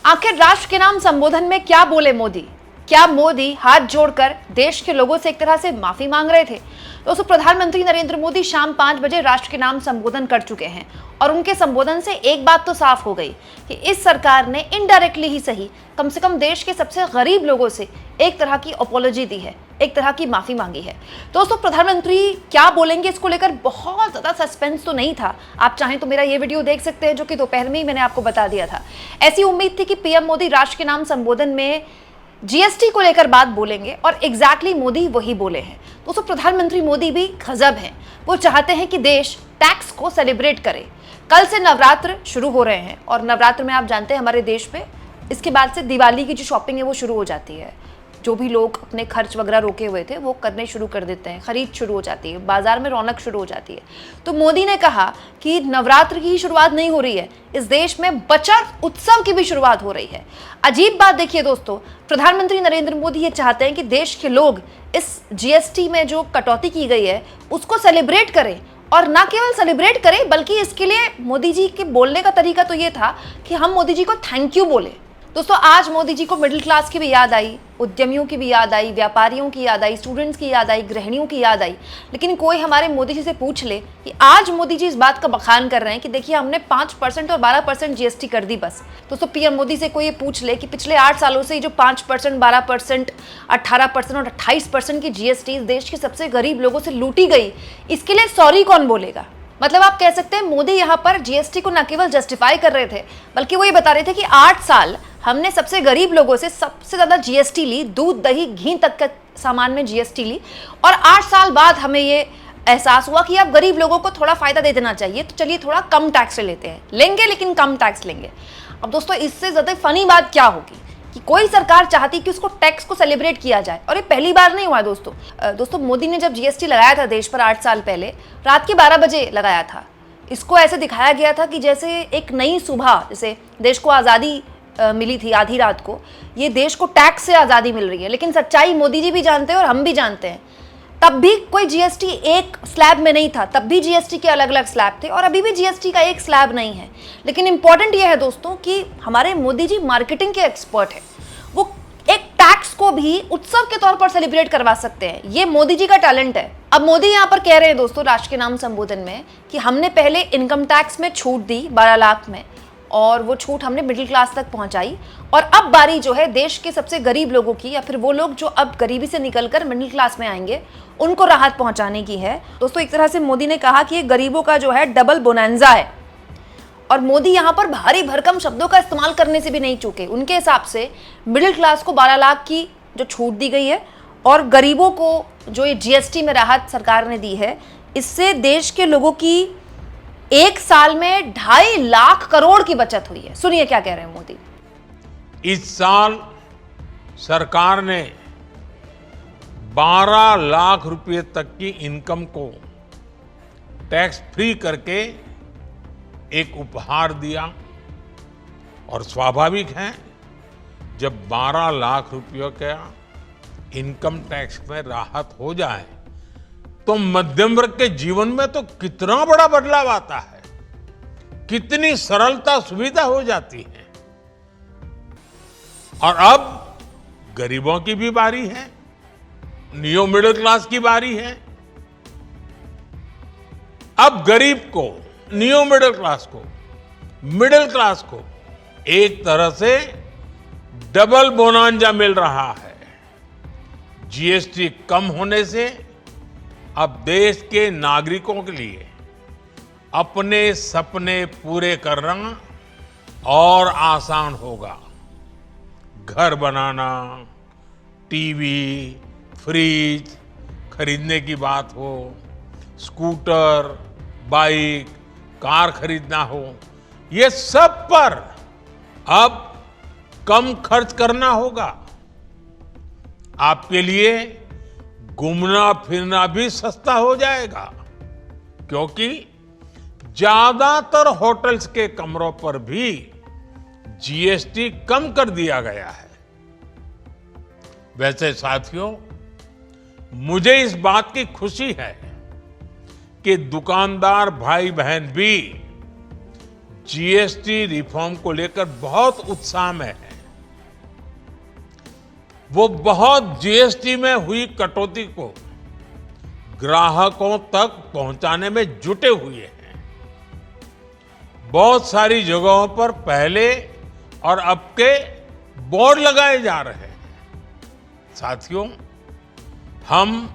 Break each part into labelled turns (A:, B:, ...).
A: आखिर राष्ट्र के नाम संबोधन में क्या बोले मोदी? क्या मोदी हाथ जोड़कर देश के लोगों से एक तरह से माफी मांग रहे थे? दोस्तों, प्रधानमंत्री नरेंद्र मोदी शाम 5 बजे राष्ट्र के नाम संबोधन कर चुके हैं और उनके संबोधन से एक बात तो साफ हो गई कि इस सरकार ने इनडायरेक्टली ही सही, कम से कम देश के सबसे गरीब लोगों से एक तरह की अपॉलॉजी दी है, एक तरह की माफी मांगी है। दोस्तों, प्रधानमंत्री क्या बोलेंगे इसको लेकर बहुत ज्यादा सस्पेंस तो नहीं था। आप चाहें तो मेरा ये वीडियो देख सकते हैं, जो कि दोपहर में ही मैंने आपको बता दिया था। ऐसी उम्मीद थी कि पीएम मोदी राष्ट्र के नाम संबोधन में जीएसटी को लेकर बात बोलेंगे और एग्जैक्टली मोदी वही बोले हैं। दोस्तों, प्रधानमंत्री मोदी भी गजब हैं। वो चाहते हैं कि देश टैक्स को सेलिब्रेट करे। कल से नवरात्र शुरू हो रहे हैं और नवरात्र में आप जानते हैं हमारे देश में इसके बाद से दिवाली की जो शॉपिंग है वो शुरू हो जाती है। जो भी लोग अपने खर्च वगैरह रोके हुए थे वो करने शुरू कर देते हैं, खरीद शुरू हो जाती है, बाजार में रौनक शुरू हो जाती है। तो मोदी ने कहा कि नवरात्र की ही शुरुआत नहीं हो रही है, इस देश में बचत उत्सव की भी शुरुआत हो रही है। अजीब बात देखिए दोस्तों, प्रधानमंत्री नरेंद्र मोदी ये चाहते हैं कि देश के लोग इस जीएसटी में जो कटौती की गई है उसको सेलिब्रेट करें, और ना केवल सेलिब्रेट करें बल्कि इसके लिए मोदी जी के बोलने का तरीका तो ये था कि हम मोदी जी को थैंक यू बोले। दोस्तों, आज मोदी जी को मिडिल क्लास की भी याद आई, उद्यमियों की भी याद आई, व्यापारियों की याद आई, स्टूडेंट्स की याद आई, गृहिणियों की याद आई। लेकिन कोई हमारे मोदी जी से पूछ ले कि आज मोदी जी इस बात का बखान कर रहे हैं कि देखिए हमने 5% और 12% जीएसटी कर दी बस। दोस्तों, पीएम मोदी से कोई ये पूछ ले कि पिछले 8 सालों से जो 5%, 12%, 18% और 28% की जीएसटी इस देश के सबसे गरीब लोगों से लूटी गई, इसके लिए सॉरी कौन बोलेगा? मतलब आप कह सकते हैं मोदी यहाँ पर जीएसटी को न केवल जस्टिफाई कर रहे थे बल्कि वो ये बता रहे थे कि 8 साल हमने सबसे गरीब लोगों से सबसे ज्यादा जीएसटी ली, दूध दही घी तक के सामान में जीएसटी ली, और 8 साल बाद हमें ये एहसास हुआ कि अब गरीब लोगों को थोड़ा फायदा दे देना चाहिए, तो चलिए थोड़ा कम टैक्स लेते हैं, लेंगे लेकिन कम टैक्स लेंगे। अब दोस्तों, इससे ज्यादा फनी बात क्या होगी कि कोई सरकार चाहती कि उसको टैक्स को सेलिब्रेट किया जाए, और ये पहली बार नहीं हुआ दोस्तों। मोदी ने जब जीएसटी लगाया था देश पर 8 साल पहले, रात के 12 बजे लगाया था। इसको ऐसे दिखाया गया था कि जैसे एक नई सुबह, जैसे देश को आज़ादी मिली थी आधी रात को, ये देश को टैक्स से आज़ादी मिल रही है। लेकिन सच्चाई मोदी जी भी जानते हैं और हम भी जानते हैं, तब भी कोई जीएसटी एक स्लैब में नहीं था, तब भी जीएसटी के अलग अलग स्लैब थे और अभी भी जीएसटी का एक स्लैब नहीं है। लेकिन इंपॉर्टेंट यह है दोस्तों कि हमारे मोदी जी मार्केटिंग के एक्सपर्ट हैं। वो एक टैक्स को भी उत्सव के तौर पर सेलिब्रेट करवा सकते हैं, ये मोदी जी का टैलेंट है। अब मोदी यहाँ पर कह रहे हैं दोस्तों राष्ट्र के नाम संबोधन में कि हमने पहले इनकम टैक्स में छूट दी 12 लाख में, और वो छूट हमने मिडिल क्लास तक पहुंचाई, और अब बारी जो है देश के सबसे गरीब लोगों की, या फिर वो लोग जो अब गरीबी से निकलकर मिडिल क्लास में आएंगे, उनको राहत पहुंचाने की है। दोस्तों, एक तरह से मोदी ने कहा कि ये गरीबों का जो है डबल बोनांजा है, और मोदी यहाँ पर भारी भरकम शब्दों का इस्तेमाल करने से भी नहीं चूके। उनके हिसाब से मिडिल क्लास को 12 लाख की जो छूट दी गई है और गरीबों को जो ये जीएसटी में राहत सरकार ने दी है, इससे देश के लोगों की एक साल में 2.5 लाख करोड़ की बचत हुई है। सुनिए क्या कह रहे हैं मोदी।
B: इस साल सरकार ने 12 लाख रुपए तक की इनकम को टैक्स फ्री करके एक उपहार दिया, और स्वाभाविक है जब 12 लाख रुपयों का इनकम टैक्स में राहत हो जाए तो मध्यम वर्ग के जीवन में तो कितना बड़ा बदलाव आता है, कितनी सरलता सुविधा हो जाती है। और अब गरीबों की भी बारी है, नियो मिडिल क्लास की बारी है। अब गरीब को, नियो मिडिल क्लास को एक तरह से डबल बोनांजा मिल रहा है। जीएसटी कम होने से अब देश के नागरिकों के लिए अपने सपने पूरे करना और आसान होगा। घर बनाना, टीवी, फ्रिज खरीदने की बात हो, स्कूटर, बाइक, कार खरीदना हो, ये सब पर अब कम खर्च करना होगा। आपके लिए घूमना फिरना भी सस्ता हो जाएगा, क्योंकि ज्यादातर होटल्स के कमरों पर भी जीएसटी कम कर दिया गया है। वैसे साथियों, मुझे इस बात की खुशी है कि दुकानदार भाई बहन भी जीएसटी रिफॉर्म को लेकर बहुत उत्साह में है। वो बहुत जीएसटी में हुई कटौती को ग्राहकों तक पहुंचाने में जुटे हुए हैं। बहुत सारी जगहों पर पहले और अब के बोर्ड लगाए जा रहे हैं। साथियों, हम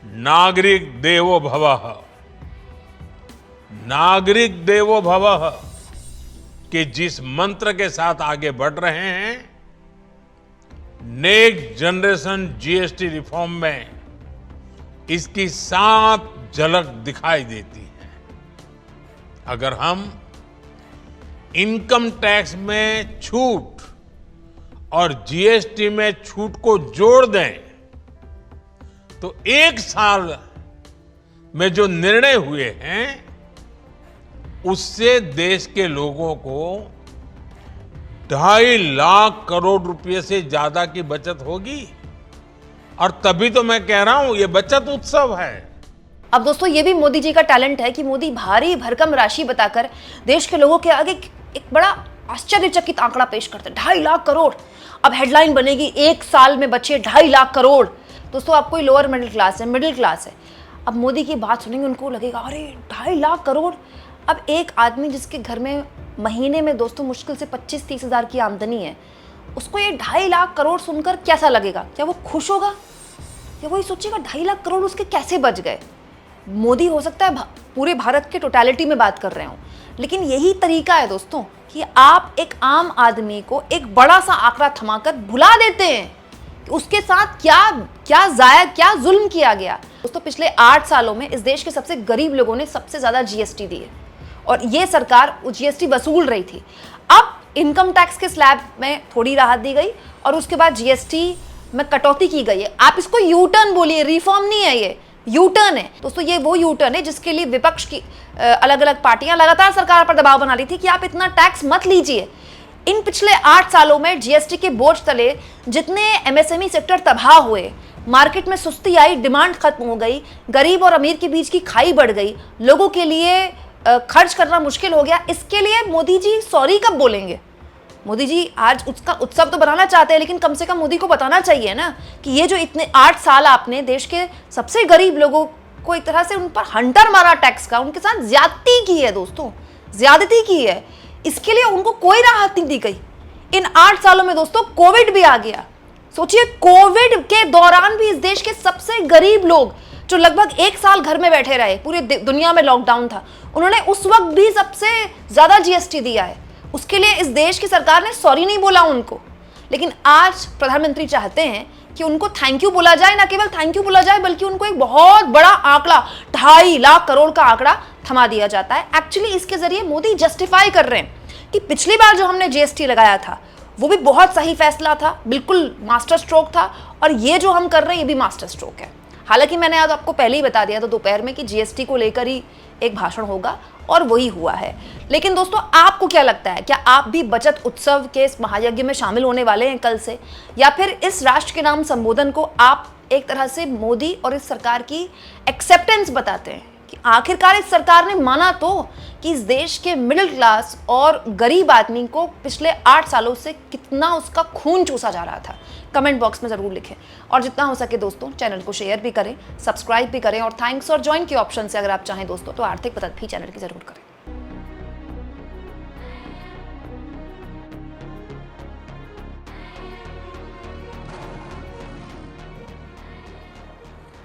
B: नागरिक देवो भवः, नागरिक देवो भवः के जिस मंत्र के साथ आगे बढ़ रहे हैं, नेक्स्ट जनरेशन जीएसटी रिफॉर्म में इसकी साफ झलक दिखाई देती है। अगर हम इनकम टैक्स में छूट और जीएसटी में छूट को जोड़ दें तो एक साल में जो निर्णय हुए हैं उससे देश के लोगों को 2.5 लाख करोड़ रुपए से ज्यादा की बचत होगी। और तभी तो मैं कह रहा हूं ये बचत उत्सव है।
A: अब दोस्तों, ये भी मोदी जी का टैलेंट है कि मोदी भारी भरकम राशि बताकर देश के लोगों के आगे एक बड़ा आश्चर्यचकित आंकड़ा पेश करते हैं। 2.5 लाख करोड़। अब हेडलाइन बनेगी, एक साल में बचे 2.5 लाख करोड़। दोस्तों, आप कोई लोअर मिडिल क्लास है, मिडिल क्लास है, अब मोदी की बात सुनेंगे उनको लगेगा अरे 2.5 लाख करोड़। अब एक आदमी जिसके घर में महीने में दोस्तों मुश्किल से 25-30 हज़ार की आमदनी है, उसको ये 2.5 लाख करोड़ सुनकर कैसा लगेगा? क्या वो खुश होगा या वही सोचेगा 2.5 लाख करोड़ उसके कैसे बच गए? मोदी हो सकता है पूरे भारत के टोटलिटी में बात कर रहे हो, लेकिन यही तरीका है दोस्तों कि आप एक आम आदमी को एक बड़ा सा आंकड़ा थमाकर भुला देते हैं कि उसके साथ क्या जुल्म किया गया। दोस्तों, पिछले 8 सालों में इस देश के सबसे गरीब लोगों ने सबसे ज्यादा जीएसटी दी है और ये सरकार जीएसटी वसूल रही थी। अब इनकम टैक्स के स्लैब में थोड़ी राहत दी गई और उसके बाद जीएसटी में कटौती की गई है। आप इसको यू टर्न बोलिए, रिफॉर्म नहीं है, ये यू टर्न है। दोस्तों, ये वो यू टर्न है जिसके लिए विपक्ष की अलग अलग पार्टियां लगातार सरकार पर दबाव बना रही थी कि आप इतना टैक्स मत लीजिए। इन पिछले 8 सालों में जीएसटी के बोझ तले जितने एमएसएमई सेक्टर तबाह हुए, मार्केट में सुस्ती आई, डिमांड खत्म हो गई, गरीब और अमीर के बीच की खाई बढ़ गई, लोगों के लिए खर्च करना मुश्किल हो गया। इसके लिए मोदी जी सॉरी कब बोलेंगे? मोदी जी आज उसका उत्सव तो बनाना चाहते हैं, लेकिन कम से कम मोदी को बताना चाहिए ना कि ये जो इतने 8 साल आपने देश के सबसे गरीब लोगों को एक तरह से उन पर हंटर मारा टैक्स का, उनके साथ ज्यादती की है दोस्तों, ज्यादती की है, इसके लिए उनको कोई राहत नहीं दी गई। इन 8 सालों में दोस्तों कोविड भी आ गया। सोचिए, कोविड के दौरान भी इस देश के सबसे गरीब लोग जो लगभग 1 साल घर में बैठे रहे, पूरी दुनिया में लॉकडाउन था, उन्होंने उस वक्त भी सबसे ज्यादा जीएसटी दिया है। उसके लिए इस देश की सरकार ने सॉरी नहीं बोला उनको, लेकिन आज प्रधानमंत्री चाहते हैं कि उनको थैंक यू बोला जाए। ना केवल थैंक यू बोला जाए बल्कि उनको एक बहुत बड़ा आंकड़ा 2.5 लाख करोड़ का आंकड़ा थमा दिया जाता है। एक्चुअली इसके जरिए मोदी जस्टिफाई कर रहे हैं कि पिछली बार जो हमने जीएसटी लगाया था वो भी बहुत सही फैसला था, बिल्कुल मास्टर स्ट्रोक था, और ये जो हम कर रहे हैं ये भी मास्टर स्ट्रोक है। हालांकि मैंने आज आपको पहले ही बता दिया था दोपहर में कि जीएसटी को लेकर ही एक भाषण होगा और वही हुआ है। लेकिन दोस्तों, आपको क्या लगता है, क्या आप भी बचत उत्सव के इस महायज्ञ में शामिल होने वाले हैं कल से, या फिर इस राष्ट्र के नाम संबोधन को आप एक तरह से मोदी और इस सरकार की एक्सेप्टेंस बताते हैं कि आखिरकार इस सरकार ने माना तो कि इस देश के मिडिल क्लास और गरीब आदमी को पिछले 8 सालों से कितना उसका खून चूसा जा रहा था? कमेंट बॉक्स में जरूर लिखें और जितना हो सके दोस्तों चैनल को शेयर भी करें, सब्सक्राइब भी करें और थैंक्स और ज्वाइन के ऑप्शन से अगर आप चाहें दोस्तों तो आर्थिक मदद भी चैनल की जरूर करें।